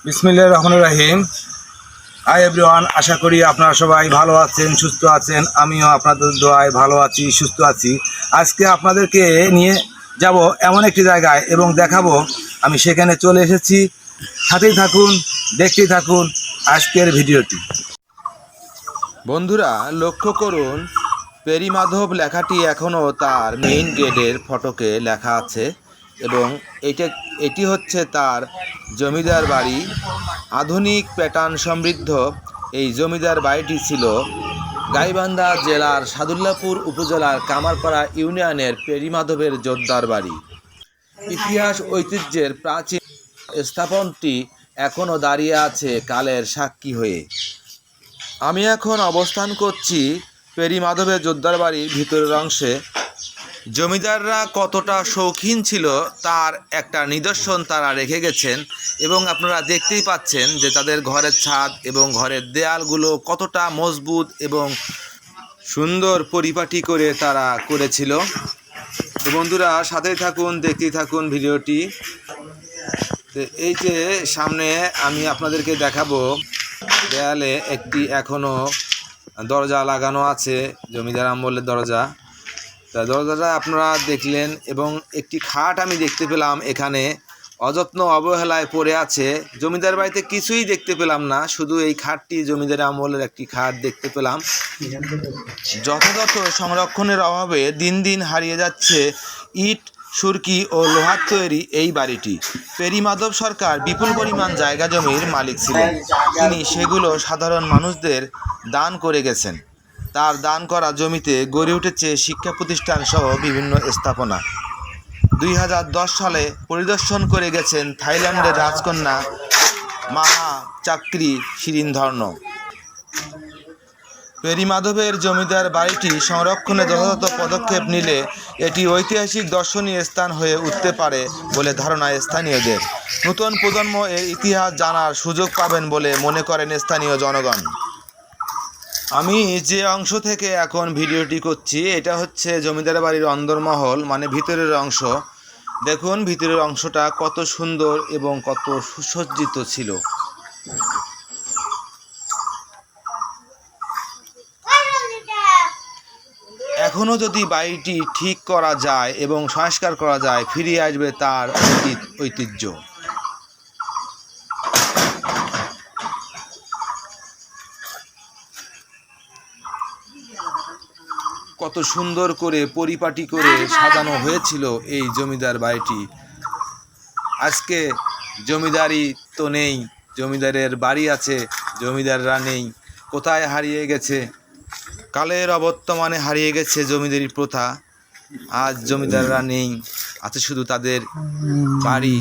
বিসমিল্লাহির রহমানির রহিম। Hi everyone, আশা করি আপনারা সবাই ভালো আছেন, সুস্থ আছেন। আমিও আপনাদের দোয়ায় ভালো আছি, সুস্থ আছি। আজকে আপনাদেরকে নিয়ে যাব এমন একটি জায়গায় এবং দেখাবো আমি সেখানে চলে এসেছি। সাথেই থাকুন, দেখতেই থাকুন আজকের ভিডিওটি। বন্ধুরা, লক্ষ্য করুন, পেরিমাধব লেখাটি এখনও তার মেইন গেটের ফটকে লেখা আছে এবং এটি হচ্ছে তার জমিদার বাড়ি। আধুনিক প্যাটার্ন সমৃদ্ধ এই জমিদার বাড়িটি ছিল গাইবান্ধা জেলার সাদুল্লাপুর উপজেলার কামারপাড়া ইউনিয়নের পেরিমাধবের জোরদার বাড়ি। ইতিহাস ঐতিহ্যের প্রাচীন স্থাপনটি এখনও দাঁড়িয়ে আছে কালের সাক্ষী হয়ে। আমি এখন অবস্থান করছি পেরিমাধবের জোরদার বাড়ির ভিতরের অংশে। জমিদাররা কতটা শৌখিন ছিল তার একটা নিদর্শন তারা রেখে গেছেন এবং আপনারা দেখতেই পাচ্ছেন যে তাদের ঘরের ছাদ এবং ঘরের দেয়ালগুলো কতটা মজবুত এবং সুন্দর পরিপাটি করে তারা করেছিল। তো বন্ধুরা, সাথেই থাকুন, দেখতেই থাকুন ভিডিওটি। তো এই যে সামনে আমি আপনাদেরকে দেখাবো, দেয়ালে একটি এখনও দরজা লাগানো আছে, জমিদার আমলের দরজা। তা দরজাটা আপনারা দেখলেন এবং একটি খাট আমি দেখতে পেলাম এখানে অযত্ন অবহেলায় পড়ে আছে। জমিদার বাড়িতে কিছুই দেখতে পেলাম না, শুধু এই খাটটি জমিদার আমলের একটি খাট দেখতে পেলাম। যথাযথ সংরক্ষণের অভাবে দিন দিন হারিয়ে যাচ্ছে ইট, সুরকি ও লোহার তৈরি এই বাড়িটি। পেরিমাধব সরকার বিপুল পরিমাণ জায়গা জমির মালিক ছিলেন। তিনি সেগুলো সাধারণ মানুষদের দান করে গেছেন। তার দান করা জমিতে গড়ে উঠেছে শিক্ষা প্রতিষ্ঠান সহ বিভিন্ন স্থাপনা। 2010 সালে পরিদর্শন করে গেছেন থাইল্যান্ডের রাজকন্যা মাহা চাকরি শিরিনধর্ন। পেরিমাধবের জমিদার বাড়িটি সংরক্ষণে যথাযথ পদক্ষেপ নিলে এটি ঐতিহাসিক দর্শনীয় স্থান হয়ে উঠতে পারে বলে ধারণা স্থানীয়দের। নতুন প্রজন্ম এর ইতিহাস জানার সুযোগ পাবেন বলে মনে করেন স্থানীয় জনগণ। আমি যে অংশ থেকে এখন ভিডিওটি করছি এটা হচ্ছে জমিদার বাড়ির অন্দরমহল, মানে ভিতরের অংশ। দেখুন ভিতরের অংশটা কত সুন্দর এবং কত সুসজ্জিত ছিল। এখনও যদি বাড়িটি ঠিক করা যায় এবং সংস্কার করা যায়, ফিরিয়ে আসবে তার ঐতিহ্য। কত সুন্দর করে পরিপাটি করে সাজানো হয়েছিল এই জমিদার বাড়িটি। আজকে জমিদারি তো নেই, জমিদারের বাড়ি আছে, জমিদাররা নেই। কোথায় হারিয়ে গেছে? কালের অবর্তমানে হারিয়ে গেছে জমিদারি প্রথা। আজ জমিদাররা নেই, আছে শুধু তাদের বাড়ি,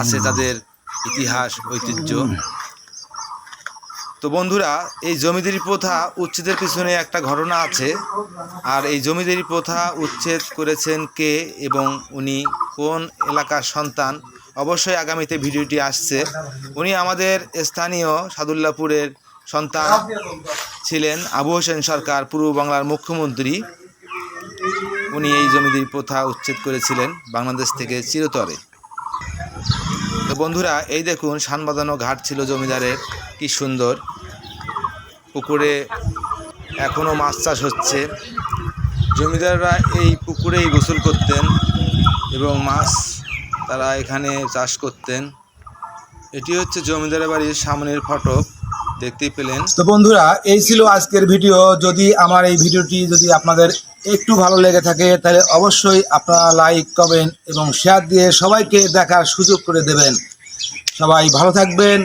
আছে তাদের ইতিহাস ঐতিহ্য। তো বন্ধুরা, এই জমিদারি প্রথা উচ্ছেদের পিছনে একটা ঘটনা আছে। আর এই জমিদারি প্রথা উচ্ছেদ করেছেন কে এবং উনি কোন এলাকার সন্তান, অবশ্যই আগামীতে ভিডিওটি আসছে। উনি আমাদের স্থানীয় সাদুল্লাপুরের সন্তান ছিলেন। আবু হোসেন সরকার, পূর্ব বাংলার মুখ্যমন্ত্রী, উনি এই জমিদারি প্রথা উচ্ছেদ করেছিলেন বাংলাদেশ থেকে চিরতরে। তো বন্ধুরা, এই দেখুন শান বাঁধানো ঘাট ছিল জমিদারের, কি সুন্দর। পুকুরে এখনও মাছ চাষ হচ্ছে। জমিদাররা এই পুকুরেই গোসল করতেন এবং মাছ তারা এখানে চাষ করতেন। এটি হচ্ছে জমিদার বাড়ির সামনের ফটক, দেখতেই পেলেন। তো বন্ধুরা, এই ছিল আজকের ভিডিও। যদি আমার এই ভিডিওটি যদি আপনাদের একটু ভালো লেগে থাকে তাহলে অবশ্যই আপনারা লাইক, কমেন্ট এবং শেয়ার দিয়ে সবাইকে দেখার সুযোগ করে দেবেন। সবাই ভালো থাকবেন,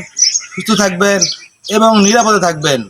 সুস্থ থাকবেন এবং নিরাপদে থাকবেন।